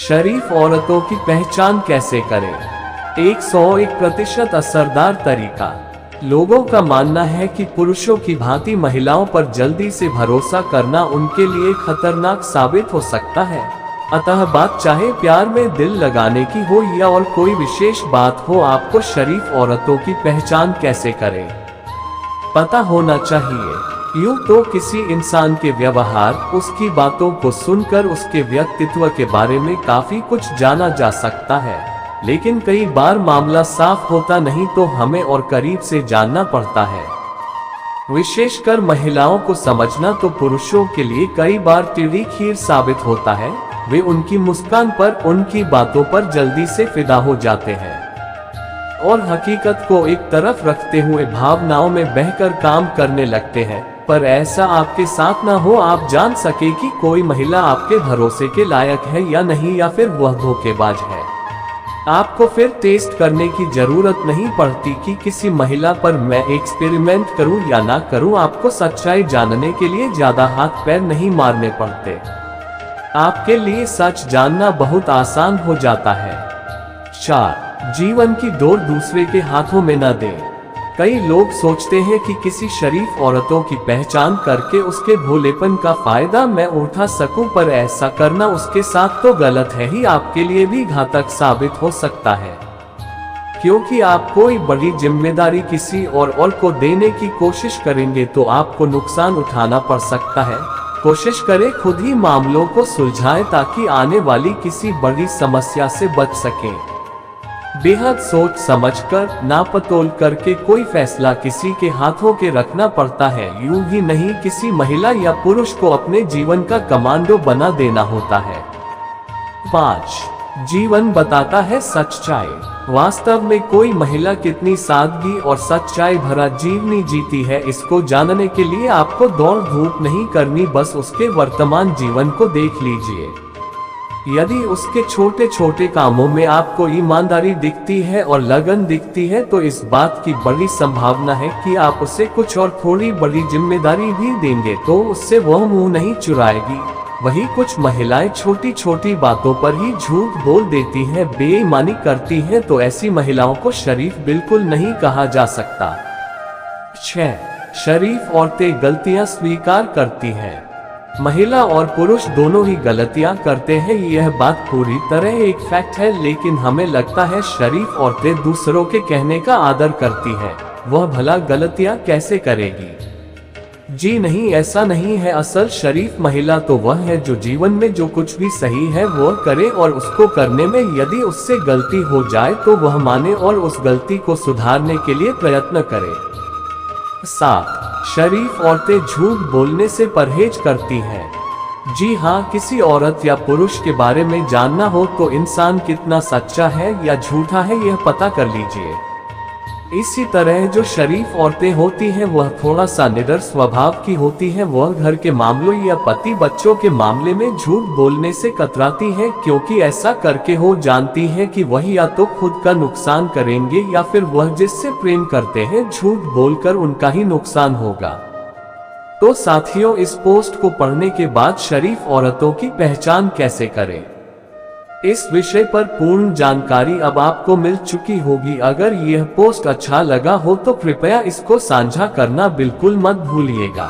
शरीफ औरतों की पहचान कैसे करें? 101% असरदार तरीका। लोगों का मानना है कि पुरुषों की भांति महिलाओं पर जल्दी से भरोसा करना उनके लिए खतरनाक साबित हो सकता है। अतः बात चाहे प्यार में दिल लगाने की हो या और कोई विशेष बात हो, आपको शरीफ औरतों की पहचान कैसे करें पता होना चाहिए। यूं तो किसी इंसान के व्यवहार, उसकी बातों को सुनकर उसके व्यक्तित्व के बारे में काफी कुछ जाना जा सकता है, लेकिन कई बार मामला साफ होता नहीं तो हमें और करीब से जानना पड़ता है। विशेषकर महिलाओं को समझना तो पुरुषों के लिए कई बार टेढ़ी खीर साबित होता है। वे उनकी मुस्कान पर, उनकी बातों पर जल्दी से फिदा हो जाते हैं और हकीकत को एक तरफ रखते हुए भावनाओं में बहकर काम करने लगते हैं। पर ऐसा आपके साथ ना हो, आप जान सके कि कोई महिला आपके भरोसे के लायक है या नहीं, या फिर वह धोखेबाज है। आपको फिर टेस्ट करने की जरूरत नहीं पड़ती कि किसी महिला पर मैं एक्सपेरिमेंट करूं या ना करूं। आपको सच्चाई जानने के लिए ज्यादा हाथ पैर नहीं मारने पड़ते। आपके लिए सच जानना बहुत आसान हो जाता है। 4. जीवन की डोर दूसरे के हाथों में न दें। कई लोग सोचते हैं कि किसी शरीफ औरतों की पहचान करके उसके भोलेपन का फायदा मैं उठा सकूं, पर ऐसा करना उसके साथ तो गलत है ही, आपके लिए भी घातक साबित हो सकता है। क्योंकि आप कोई बड़ी जिम्मेदारी किसी और को देने की कोशिश करेंगे तो आपको नुकसान उठाना पड़ सकता है। कोशिश करें खुद ही मामलों को सुलझाएं ताकि आने वाली किसी बड़ी समस्या से बच सकें। बेहद सोच समझकर, नापतोल करके कोई फैसला किसी के हाथों के रखना पड़ता है। यूं ही नहीं, किसी महिला या पुरुष को अपने जीवन का कमांडो बना देना होता है। 5. जीवन बताता है सच्चाई। वास्तव में कोई महिला कितनी सादगी और सच्चाई भरा जीवनी जीती है, इसको जानने के लिए आपको दौड़ धूप नहीं करनी, बस उसके वर्तमान जीवन को देख लीजिए। यदि उसके छोटे छोटे कामों में आपको ईमानदारी दिखती है और लगन दिखती है, तो इस बात की बड़ी संभावना है कि आप उसे कुछ और थोड़ी बड़ी जिम्मेदारी भी देंगे तो उससे वह मुंह नहीं चुराएगी। वही कुछ महिलाएं छोटी छोटी बातों पर ही झूठ बोल देती हैं, बेईमानी करती हैं, तो ऐसी महिलाओं को शरीफ बिल्कुल नहीं कहा जा सकता। 6. शरीफ औरतें गलतियां स्वीकार करती हैं। महिला और पुरुष दोनों ही गलतियां करते हैं, यह बात पूरी तरह एक फैक्ट है, लेकिन हमें लगता है शरीफ औरतें दूसरों के कहने का आदर करती हैं। वह भला गलतियां कैसे करेगी? जी नहीं, ऐसा नहीं है। असल शरीफ महिला तो वह है जो जीवन में जो कुछ भी सही है वह करे, और उसको करने में यदि उससे गलती हो जाए तो वह माने और उस गलती को सुधारने के लिए प्रयत्न करे। 7. शरीफ औरतें झूठ बोलने से परहेज करती हैं। जी हाँ, किसी औरत या पुरुष के बारे में जानना हो तो इंसान कितना सच्चा है या झूठा है यह पता कर लीजिए। इसी तरह जो शरीफ औरतें होती हैं वह थोड़ा सा निडर स्वभाव की होती हैं। वह घर के मामलों या पति बच्चों के मामले में झूठ बोलने से कतराती हैं, क्योंकि ऐसा करके हो जानती हैं कि वह या तो खुद का नुकसान करेंगे या फिर वह जिससे प्रेम करते हैं झूठ बोलकर उनका ही नुकसान होगा। तो साथियों, इस पोस्ट को पढ़ने के बाद शरीफ औरतों की पहचान कैसे करें, इस विषय पर पूर्ण जानकारी अब आपको मिल चुकी होगी। अगर यह पोस्ट अच्छा लगा हो तो कृपया इसको साझा करना बिल्कुल मत भूलिएगा।